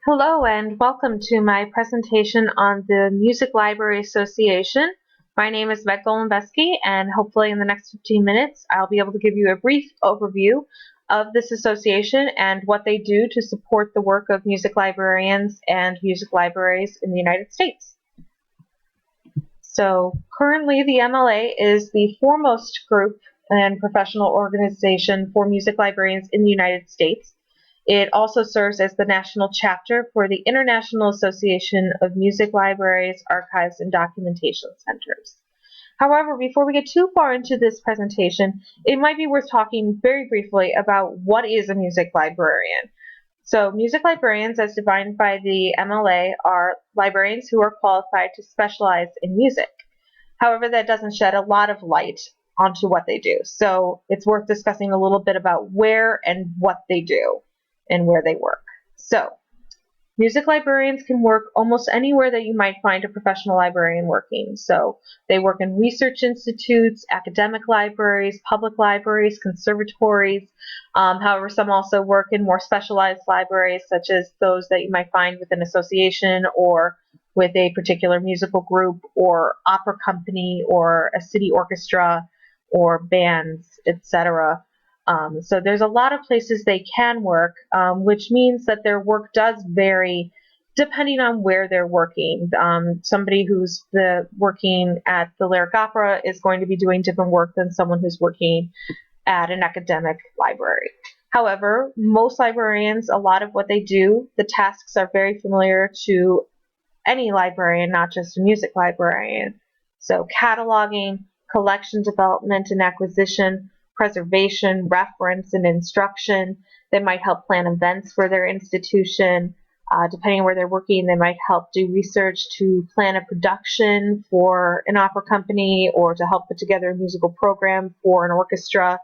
Hello and welcome to my presentation on the Music Library Association. My name is Meg Golembeski, and hopefully in the next 15 minutes I'll be able to give you a brief overview of this association and what they do to support the work of music librarians and music libraries in the United States. So currently the MLA is the foremost group and professional organization for music librarians in the United States. It also serves as the national chapter for the International Association of Music Libraries, Archives, and Documentation Centers. However, before we get too far into this presentation, it might be worth talking very briefly about what is a music librarian. So, music librarians, as defined by the MLA, are librarians who are qualified to specialize in music. However, that doesn't shed a lot of light onto what they do. So, it's worth discussing a little bit about where and what they do and where they work. So, music librarians can work almost anywhere that you might find a professional librarian working. So, they work in research institutes, academic libraries, public libraries, conservatories. However, some also work in more specialized libraries, such as those that you might find with an association or with a particular musical group or opera company or a city orchestra or bands, etc. So there's a lot of places they can work, which means that their work does vary depending on where they're working. Somebody who's working at the Lyric Opera is going to be doing different work than someone who's working at an academic library. However, most librarians, a lot of what they do, the tasks are very familiar to any librarian, not just a music librarian. So cataloging, collection development and acquisition, preservation, reference, and instruction. They might help plan events for their institution. Depending on where they're working, they might help do research to plan a production for an opera company or to help put together a musical program for an orchestra.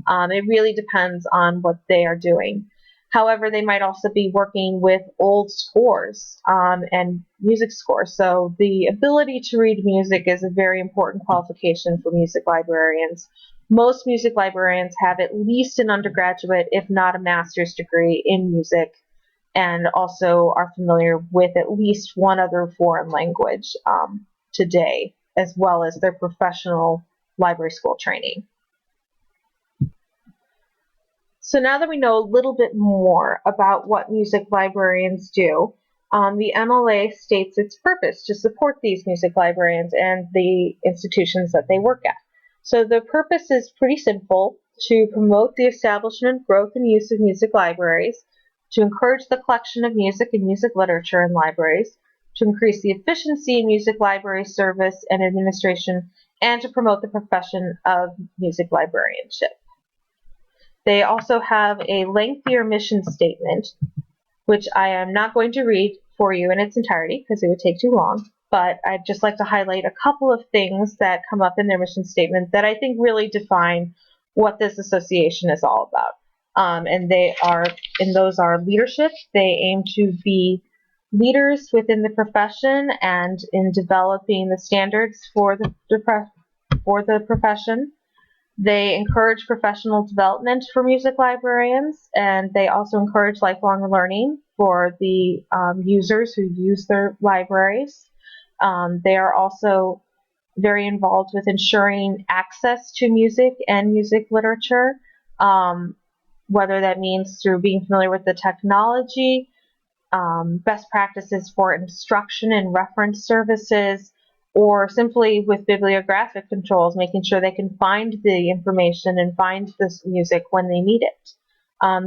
It really depends on what they are doing. However, they might also be working with old scores and music scores. So the ability to read music is a very important qualification for music librarians. Most music librarians have at least an undergraduate, if not a master's degree in music, and also are familiar with at least one other foreign language today, as well as their professional library school training. So now that we know a little bit more about what music librarians do, the MLA states its purpose to support these music librarians and the institutions that they work at. So the purpose is pretty simple: to promote the establishment, growth, and use of music libraries, to encourage the collection of music and music literature in libraries, to increase the efficiency in music library service and administration, and to promote the profession of music librarianship. They also have a lengthier mission statement, which I am not going to read for you in its entirety because it would take too long, but I'd just like to highlight a couple of things that come up in their mission statement that I think really define what this association is all about. And those are leadership. They aim to be leaders within the profession and in developing the standards for the profession. They encourage professional development for music librarians, and they also encourage lifelong learning for the users who use their libraries. They are also very involved with ensuring access to music and music literature, whether that means through being familiar with the technology, best practices for instruction and reference services, or simply with bibliographic controls, making sure they can find the information and find this music when they need it.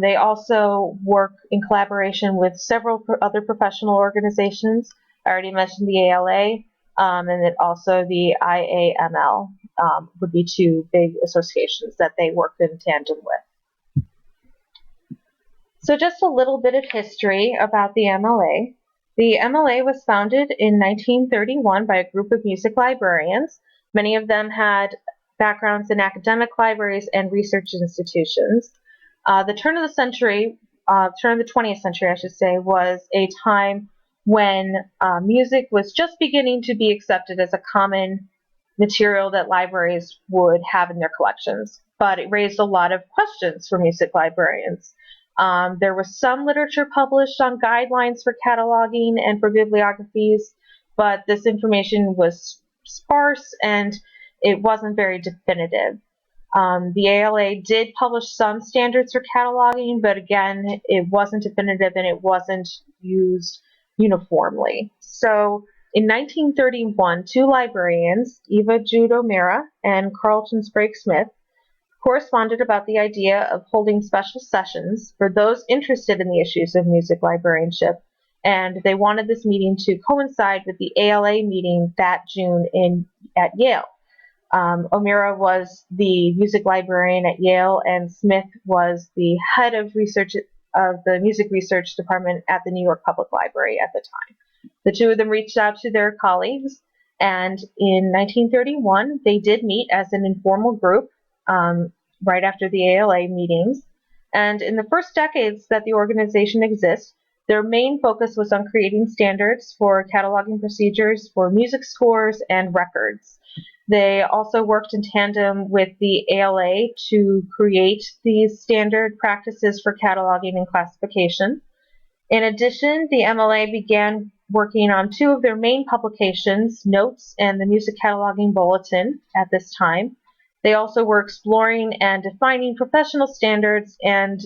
They also work in collaboration with several other professional organizations. I already mentioned the ALA, and then also the IAML would be two big associations that they work in tandem with. So just a little bit of history about the MLA. The MLA was founded in 1931 by a group of music librarians. Many of them had backgrounds in academic libraries and research institutions. The turn of the 20th century, I should say, was a time when music was just beginning to be accepted as a common material that libraries would have in their collections. But it raised a lot of questions for music librarians. There was some literature published on guidelines for cataloging and for bibliographies, but this information was sparse and it wasn't very definitive. The ALA did publish some standards for cataloging, but again, it wasn't definitive and it wasn't used uniformly. So in 1931, two librarians, Eva Jude O'Meara and Carlton Sprague Smith, corresponded about the idea of holding special sessions for those interested in the issues of music librarianship, and they wanted this meeting to coincide with the ALA meeting that June at Yale. O'Meara was the music librarian at Yale, and Smith was the head of research of the music research department at the New York Public Library at the time. The two of them reached out to their colleagues, and in 1931, they did meet as an informal group right after the ALA meetings. And in the first decades that the organization exists, their main focus was on creating standards for cataloging procedures for music scores and records. They also worked in tandem with the ALA to create these standard practices for cataloging and classification. In addition, the MLA began working on two of their main publications, Notes and the Music Cataloging Bulletin, at this time. They also were exploring and defining professional standards and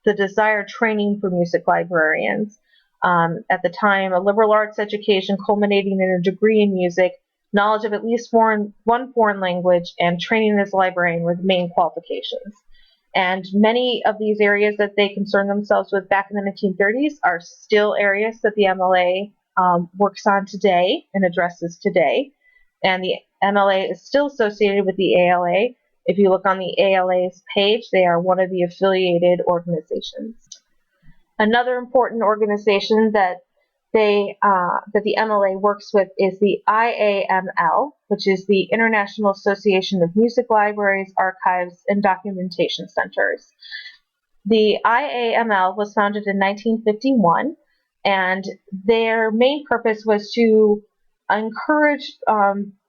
the desired training for music librarians. At the time, a liberal arts education culminating in a degree in music, knowledge of at least one foreign language, and training as a librarian were the main qualifications. And many of these areas that they concerned themselves with back in the 1930s are still areas that the MLA works on today and addresses today. And the MLA is still associated with the ALA. If you look on the ALA's page, they are one of the affiliated organizations. Another important organization that the MLA works with is the IAML, which is the International Association of Music Libraries, Archives, and Documentation Centers. The IAML was founded in 1951, and their main purpose was to encourage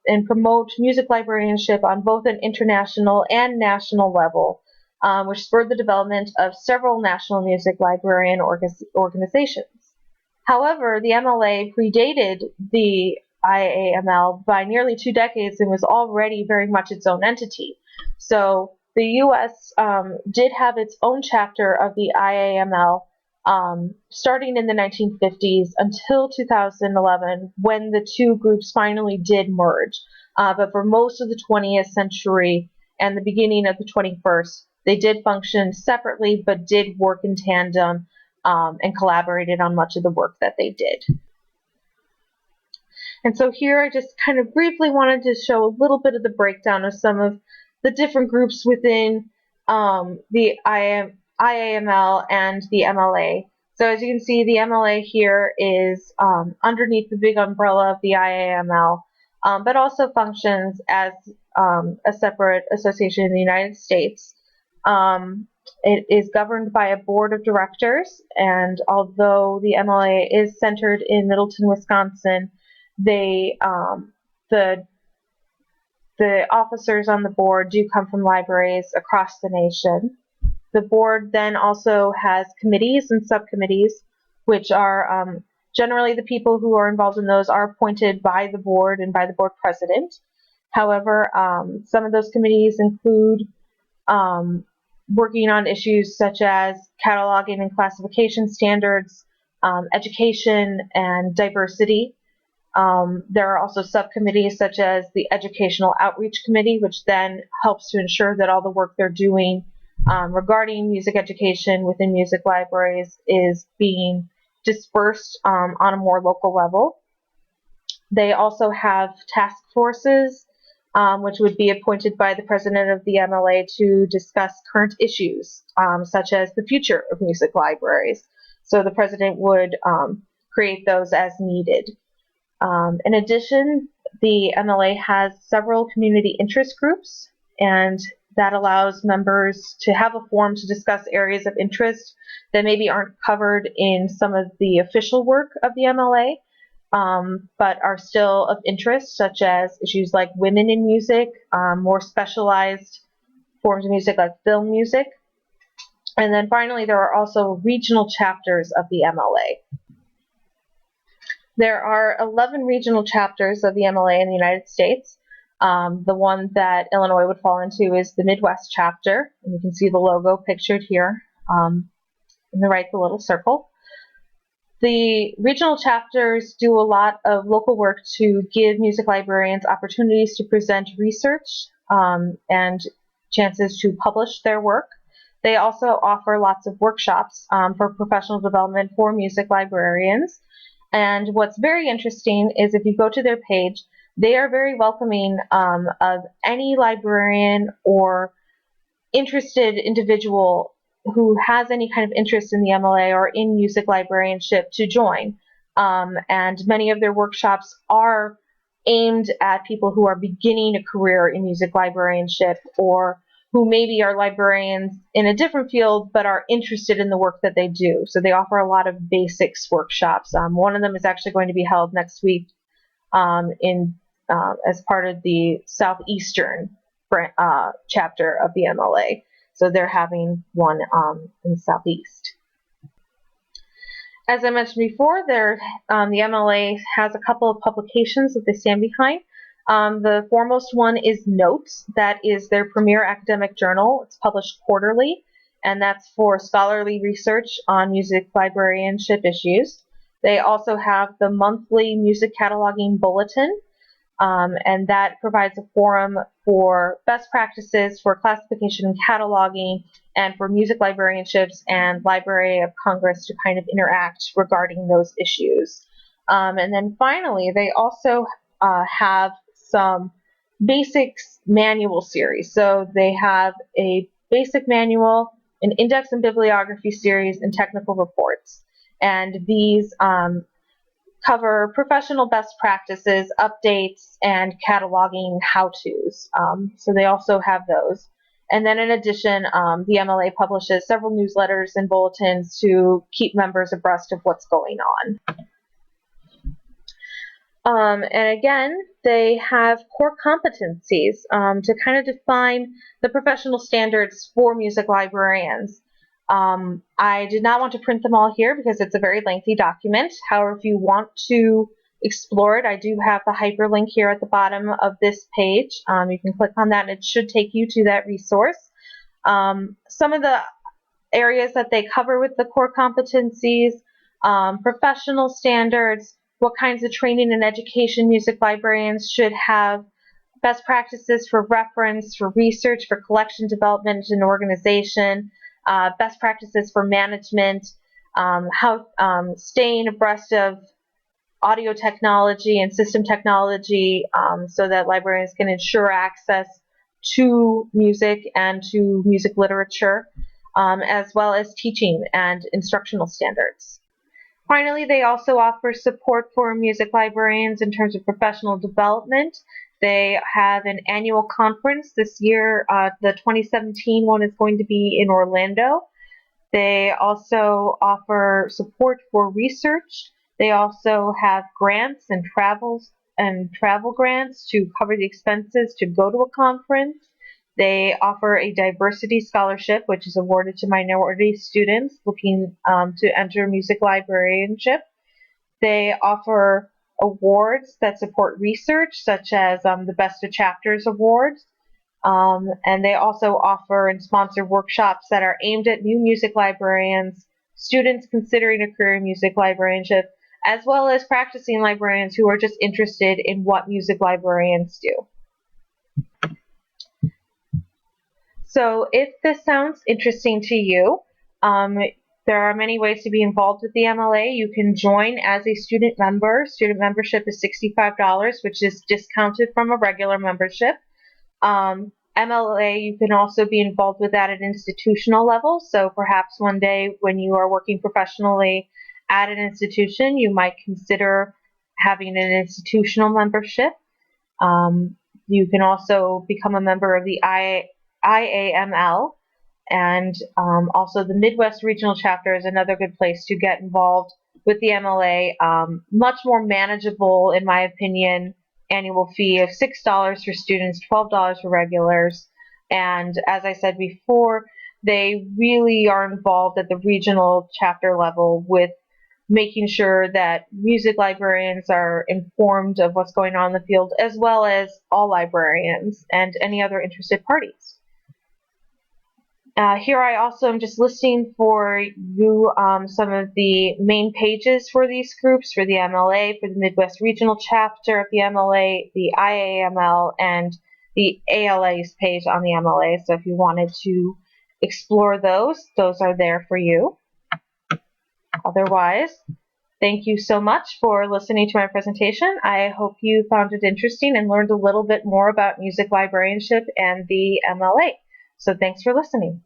and promote music librarianship on both an international and national level, which spurred the development of several national music librarian organizations. However, the MLA predated the IAML by nearly 2 decades and was already very much its own entity. So the U.S. Did have its own chapter of the IAML starting in the 1950s until 2011, when the two groups finally did merge. But for most of the 20th century and the beginning of the 21st, they did function separately but did work in tandem and collaborated on much of the work that they did. And so here I just kind of briefly wanted to show a little bit of the breakdown of some of the different groups within the IAML and the MLA. So as you can see, the MLA here is underneath the big umbrella of the IAML, but also functions as a separate association in the United States. It is governed by a board of directors, and although the MLA is centered in Middleton, Wisconsin, the officers on the board do come from libraries across the nation. The board then also has committees and subcommittees, which are generally the people who are involved in those are appointed by the board and by the board president. However, some of those committees include working on issues such as cataloging and classification standards, education, and diversity. There are also subcommittees such as the Educational Outreach Committee, which then helps to ensure that all the work they're doing regarding music education within music libraries is being dispersed on a more local level. They also have task forces, which would be appointed by the president of the MLA to discuss current issues, such as the future of music libraries. So the president would create those as needed. In addition, the MLA has several community interest groups, and that allows members to have a forum to discuss areas of interest that maybe aren't covered in some of the official work of the MLA, but are still of interest, such as issues like women in music, more specialized forms of music like film music. And then finally, there are also regional chapters of the MLA. There are 11 regional chapters of the MLA in the United States. The one that Illinois would fall into is the Midwest chapter, and you can see the logo pictured here in the right, the little circle. The regional chapters do a lot of local work to give music librarians opportunities to present research and chances to publish their work. They also offer lots of workshops for professional development for music librarians. And what's very interesting is if you go to their page, they are very welcoming of any librarian or interested individual who has any kind of interest in the MLA or in music librarianship to join. And many of their workshops are aimed at people who are beginning a career in music librarianship or who maybe are librarians in a different field but are interested in the work that they do. So they offer a lot of basics workshops. One of them is actually going to be held next week as part of the Southeastern chapter of the MLA. So they're having one in the Southeast. As I mentioned before, the MLA has a couple of publications that they stand behind. The foremost one is Notes. That is their premier academic journal. It's published quarterly, and that's for scholarly research on music librarianship issues. They also have the monthly music cataloging bulletin, and that provides a forum for best practices for classification and cataloging and for music librarianships and Library of Congress to kind of interact regarding those issues. And then finally, they also have some basics manual series. So they have a basic manual, an index and bibliography series, and technical reports. And these cover professional best practices, updates, and cataloging how-tos. So they also have those. And then in addition, the MLA publishes several newsletters and bulletins to keep members abreast of what's going on. And again, they have core competencies to kind of define the professional standards for music librarians. I did not want to print them all here because it's a very lengthy document. However, if you want to explore it, I do have the hyperlink here at the bottom of this page. You can click on that and it should take you to that resource. Some of the areas that they cover with the core competencies, professional standards, what kinds of training and education music librarians should have, best practices for reference, for research, for collection development and organization, best practices for management, how staying abreast of audio technology and system technology so that librarians can ensure access to music and to music literature, as well as teaching and instructional standards. Finally, they also offer support for music librarians in terms of professional development. They have an annual conference this year. The 2017 one is going to be in Orlando. They also offer support for research. They also have grants and travel grants to cover the expenses to go to a conference. They offer a diversity scholarship, which is awarded to minority students looking to enter music librarianship. They offer awards that support research, such as the Best of Chapters Awards. And they also offer and sponsor workshops that are aimed at new music librarians, students considering a career in music librarianship, as well as practicing librarians who are just interested in what music librarians do. So if this sounds interesting to you, there are many ways to be involved with the MLA. You can join as a student member. Student membership is $65, which is discounted from a regular membership. MLA, you can also be involved with that at institutional level. So perhaps one day when you are working professionally at an institution, you might consider having an institutional membership. You can also become a member of the IAML, and also the Midwest Regional Chapter is another good place to get involved with the MLA. Much more manageable, in my opinion, annual fee of $6 for students, $12 for regulars. And as I said before, they really are involved at the regional chapter level with making sure that music librarians are informed of what's going on in the field, as well as all librarians and any other interested parties. Here I also am just listing for you some of the main pages for these groups, for the MLA, for the Midwest Regional Chapter of the MLA, the IAML, and the ALA's page on the MLA. So if you wanted to explore those are there for you. Otherwise, thank you so much for listening to my presentation. I hope you found it interesting and learned a little bit more about music librarianship and the MLA. So thanks for listening.